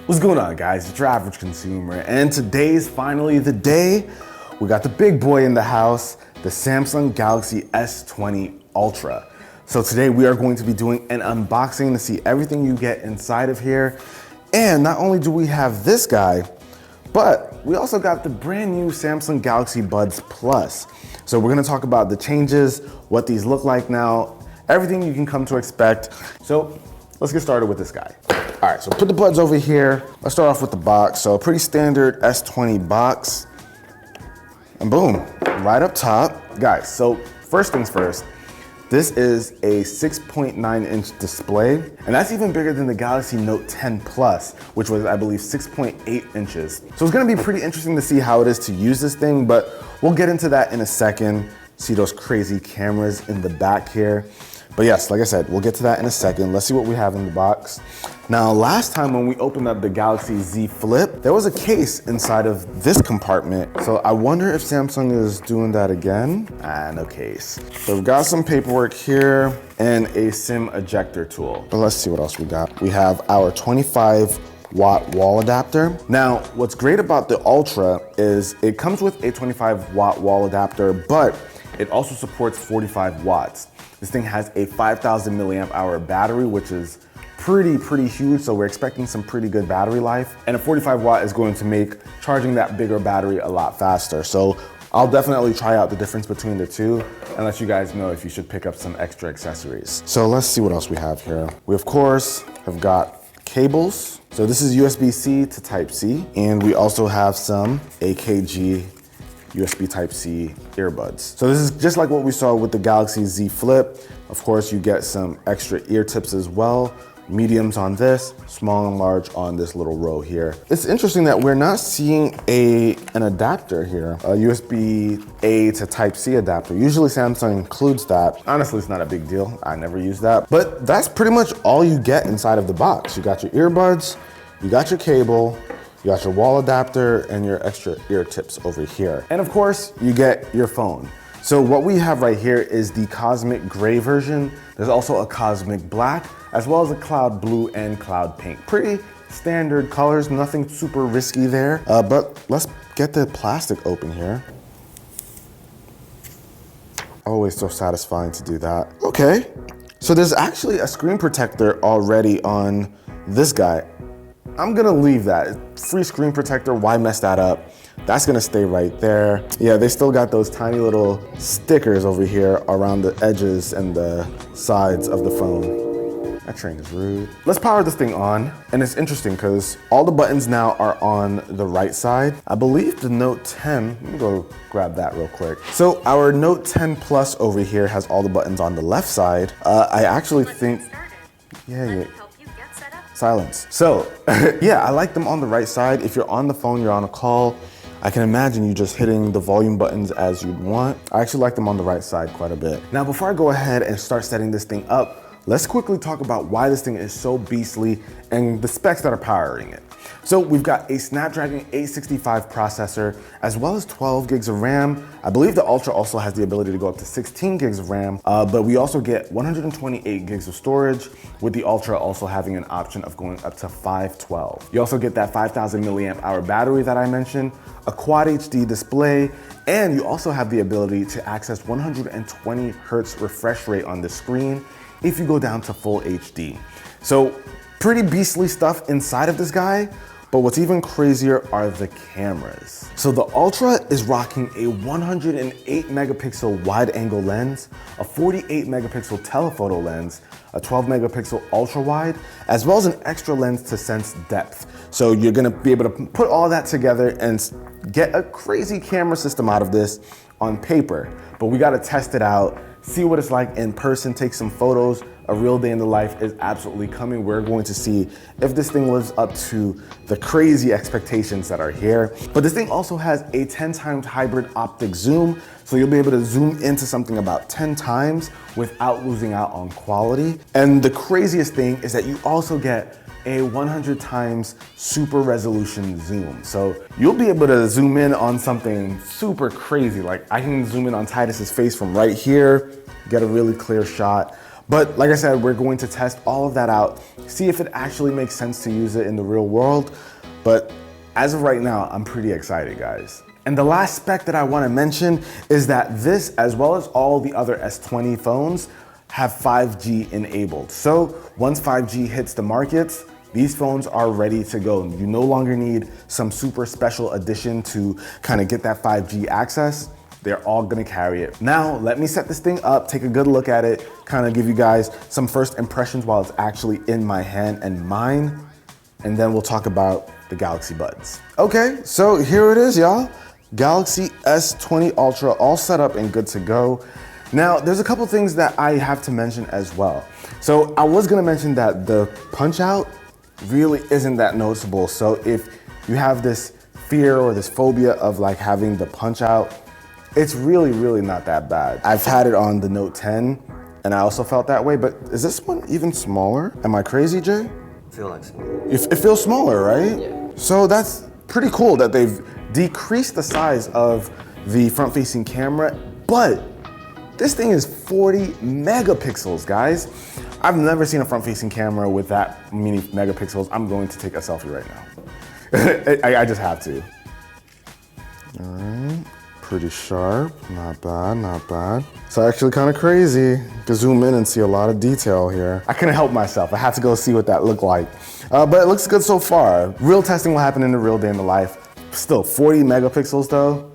What's going on, guys? It's your average consumer, and today's finally the day. We got the big boy in the house, the Samsung Galaxy S20 Ultra. So today we are going to be doing an unboxing to see everything you get inside of here. And not only do we have this guy, but we also got the brand new Samsung Galaxy Buds Plus. So we're gonna talk about the changes, what these look like now, everything you can come to expect. So let's get started with this guy. All right, so put the buds over here. Let's start off with the box. So a pretty standard S20 box. And boom, right up top. Guys, so first things first, this is a 6.9-inch display, and that's even bigger than the Galaxy Note 10 Plus, which was, I believe, 6.8 inches. So it's gonna be pretty interesting to see how it is to use this thing, but we'll get into that in a second. See those crazy cameras in the back here. But yes, like I said, we'll get to that in a second. Let's see what we have in the box. Now, last time when we opened up the Galaxy Z Flip, there was a case inside of this compartment. So I wonder if Samsung is doing that again. No case. So we've got some paperwork here and a SIM ejector tool. But let's see what else we got. We have our 25-watt wall adapter. Now, what's great about the Ultra is it comes with a 25-watt wall adapter, but it also supports 45 watts. This thing has a 5,000 milliamp hour battery, which is pretty huge, so we're expecting some pretty good battery life. And a 45 watt is going to make charging that bigger battery a lot faster. So I'll definitely try out the difference between the two and let you guys know if you should pick up some extra accessories. So let's see what else we have here. We, of course, have got cables. So this is USB-C to Type-C, and we also have some AKG USB Type-C earbuds. So this is just like what we saw with the Galaxy Z Flip. Of course, you get some extra ear tips as well. Mediums on this, small and large on this little row here. It's interesting that we're not seeing an adapter here, a USB-A to Type-C adapter. Usually Samsung includes that. Honestly, it's not a big deal. I never use that. But that's pretty much all you get inside of the box. You got your earbuds, you got your cable, you got your wall adapter and your extra ear tips over here. And of course, you get your phone. So what we have right here is the Cosmic Gray version. There's also a Cosmic Black, as well as a Cloud Blue and Cloud Pink. Pretty standard colors, nothing super risky there. But let's get the plastic open here. Always so satisfying to do that. Okay, so there's actually a screen protector already on this guy. I'm gonna leave that. Free screen protector, why mess that up? That's gonna stay right there. Yeah, they still got those tiny little stickers over here around the edges and the sides of the phone. That train is rude. Let's power this thing on. And it's interesting because all the buttons now are on the right side. I believe the Note 10, let me go grab that real quick. So our Note 10 Plus over here has all the buttons on the left side. I actually think, yeah. Silence. So, yeah, I like them on the right side. If you're on the phone, you're on a call, I can imagine you just hitting the volume buttons as you'd want. I actually like them on the right side quite a bit. Now, before I go ahead and start setting this thing up, let's quickly talk about why this thing is so beastly and the specs that are powering it. So we've got a Snapdragon 865 processor, as well as 12 gigs of RAM. I believe the Ultra also has the ability to go up to 16 gigs of RAM, but we also get 128 gigs of storage, with the Ultra also having an option of going up to 512. You also get that 5,000 milliamp hour battery that I mentioned, a Quad HD display, and you also have the ability to access 120 hertz refresh rate on the screen if you go down to full HD. So pretty beastly stuff inside of this guy, but what's even crazier are the cameras. So the Ultra is rocking a 108 megapixel wide angle lens, a 48 megapixel telephoto lens, a 12 megapixel ultra wide, as well as an extra lens to sense depth. So you're gonna be able to put all that together and get a crazy camera system out of this on paper, but we gotta test it out, see what it's like in person, take some photos. A real day in the life is absolutely coming. We're going to see if this thing lives up to the crazy expectations that are here. But this thing also has a 10 times hybrid optic zoom, so you'll be able to zoom into something about 10 times without losing out on quality. And the craziest thing is that you also get a 100 times super resolution zoom. So you'll be able to zoom in on something super crazy. Like I can zoom in on Titus's face from right here, get a really clear shot. But like I said, we're going to test all of that out, see if it actually makes sense to use it in the real world. But as of right now, I'm pretty excited, guys. And the last spec that I want to mention is that this, as well as all the other S20 phones, have 5G enabled. So once 5G hits the markets, these phones are ready to go. You no longer need some super special edition to kind of get that 5G access. They're all gonna carry it. Now, let me set this thing up, take a good look at it, kind of give you guys some first impressions while it's actually in my hand and mine, and then we'll talk about the Galaxy Buds. Okay, so here it is, y'all. Galaxy S20 Ultra, all set up and good to go. Now, there's a couple things that I have to mention as well. So I was gonna mention that the punch out really isn't that noticeable. So if you have this fear or this phobia of like having the punch out, it's really not that bad. I've had it on the Note 10 and I also felt that way, but is this one even smaller? Am I crazy, Jay? I feel like smaller. It feels smaller, right? Yeah. So that's pretty cool that they've decreased the size of the front-facing camera, but this thing is 40 megapixels, guys. I've never seen a front-facing camera with that many megapixels. I'm going to take a selfie right now. I just have to. All right, pretty sharp, not bad, not bad. It's actually kind of crazy. You can zoom in and see a lot of detail here. I couldn't help myself. I had to go see what that looked like. But it looks good so far. Real testing will happen in the real day in the life. Still, 40 megapixels though.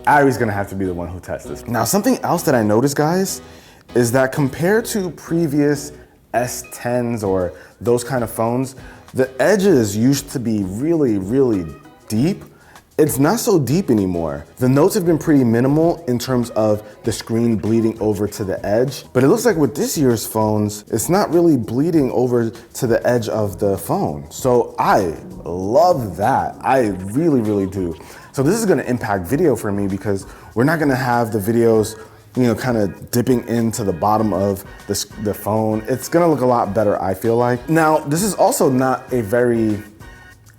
Ari's gonna have to be the one who tests this. Now, something else that I noticed, guys, is that compared to previous S10s or those kind of phones, the edges used to be really deep. It's not so deep anymore. The notes have been pretty minimal in terms of the screen bleeding over to the edge, but it looks like with this year's phones, it's not really bleeding over to the edge of the phone. So I love that. I really do. So this is gonna impact video for me because we're not gonna have the videos, you know, kind of dipping into the bottom of the phone. It's gonna look a lot better, I feel like. Now, this is also not a very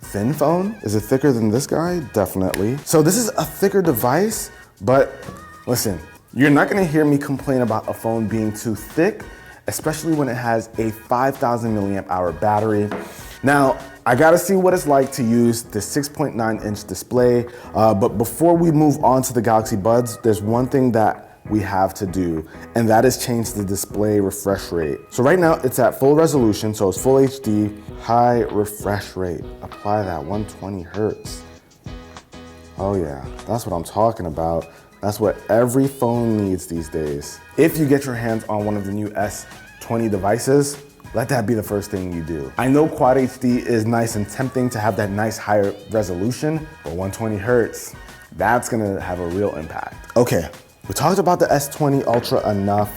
thin phone. Is it thicker than this guy? Definitely. So this is a thicker device, but listen, you're not gonna hear me complain about a phone being too thick, especially when it has a 5,000 milliamp hour battery. Now, I gotta see what it's like to use the 6.9-inch display, but before we move on to the Galaxy Buds, there's one thing that we have to do, and that is change the display refresh rate. So right now it's at full resolution, so it's full HD, high refresh rate. Apply that 120 hertz. Oh yeah, that's what I'm talking about. That's what every phone needs these days. If you get your hands on one of the new S20 devices, let that be the first thing you do. I know Quad HD is nice and tempting to have that nice higher resolution, but 120 hertz, that's gonna have a real impact. Okay, we talked about the S20 Ultra enough.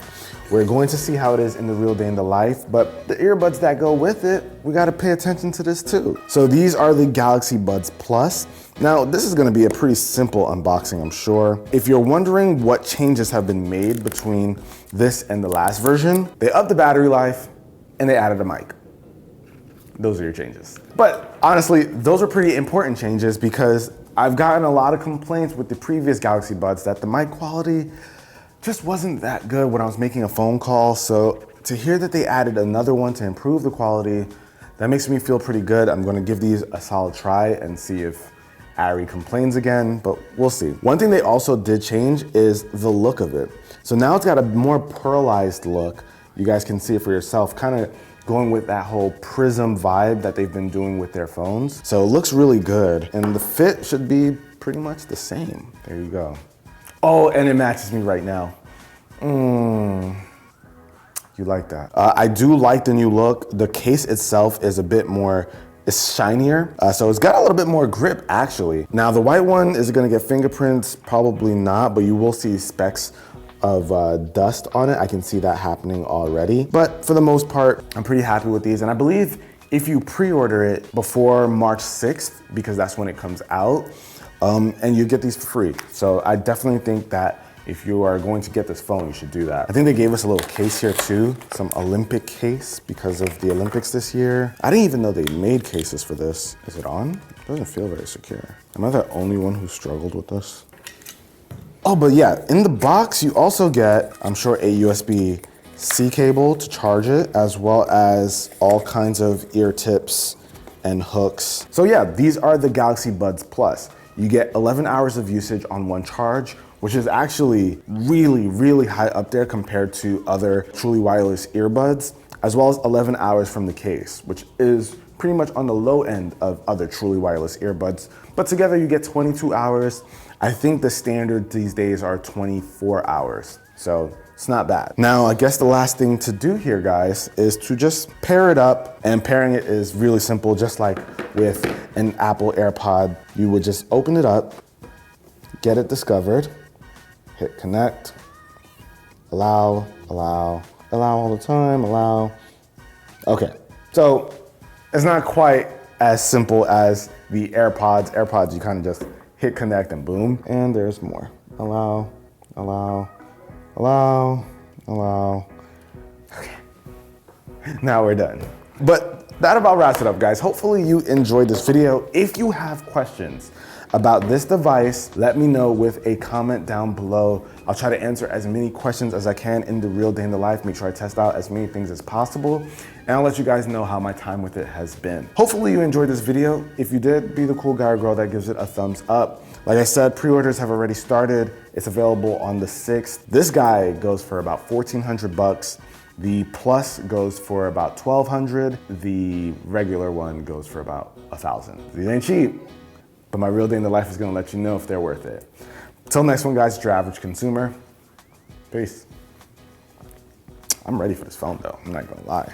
We're going to see how it is in the real day in the life, but the earbuds that go with it, we gotta pay attention to this too. So these are the Galaxy Buds Plus. Now, this is gonna be a pretty simple unboxing, I'm sure. If you're wondering what changes have been made between this and the last version, they upped the battery life and they added a mic. Those are your changes. But honestly, those are pretty important changes because I've gotten a lot of complaints with the previous Galaxy Buds that the mic quality just wasn't that good when I was making a phone call. So to hear that they added another one to improve the quality, that makes me feel pretty good. I'm gonna give these a solid try and see if Ari complains again, but we'll see. One thing they also did change is the look of it. So now it's got a more pearlized look. You guys can see it for yourself, kind of going with that whole prism vibe that they've been doing with their phones. So it looks really good. And the fit should be pretty much the same. There you go. Oh, and it matches me right now. You like that. I do like the new look. The case itself is a bit more, it's shinier. So it's got a little bit more grip actually. Now the white one, is it gonna get fingerprints? Probably not, but you will see specks of dust on it. I can see that happening already. But for the most part, I'm pretty happy with these. And I believe if you pre-order it before March 6th, because that's when it comes out, and you get these for free. So I definitely think that if you are going to get this phone, you should do that. I think they gave us a little case here too, some Olympic case because of the Olympics this year. I didn't even know they made cases for this. Is it on? It doesn't feel very secure. Am I the only one who struggled with this? Oh, but yeah, in the box, you also get, I'm sure, a USB C cable to charge it, as well as all kinds of ear tips and hooks. So yeah, these are the Galaxy Buds Plus. You get 11 hours of usage on one charge, which is actually really high up there compared to other truly wireless earbuds, as well as 11 hours from the case, which is pretty much on the low end of other truly wireless earbuds. But together you get 22 hours. I think the standard these days are 24 hours. So it's not bad. Now, I guess the last thing to do here, guys, is to just pair it up. And pairing it is really simple, just like with an Apple AirPod. You would just open it up, get it discovered, hit connect, allow all the time, allow. Okay, so it's not quite as simple as the AirPods. AirPods, you kind of just hit connect and boom, and there's more. Allow. Okay, now we're done. But that about wraps it up, guys. Hopefully you enjoyed this video. If you have questions about this device, let me know with a comment down below. I'll try to answer as many questions as I can in the real day in the life, make sure I test out as many things as possible, and I'll let you guys know how my time with it has been. Hopefully you enjoyed this video. If you did, be the cool guy or girl that gives it a thumbs up. Like I said, pre-orders have already started. It's available on the 6th. This guy goes for about 1,400 bucks. The Plus goes for about 1,200. The regular one goes for about 1,000. These ain't cheap, but my real day in the life is gonna let you know if they're worth it. Until next one, guys, it's your average consumer. Peace. I'm ready for this phone though, I'm not gonna lie.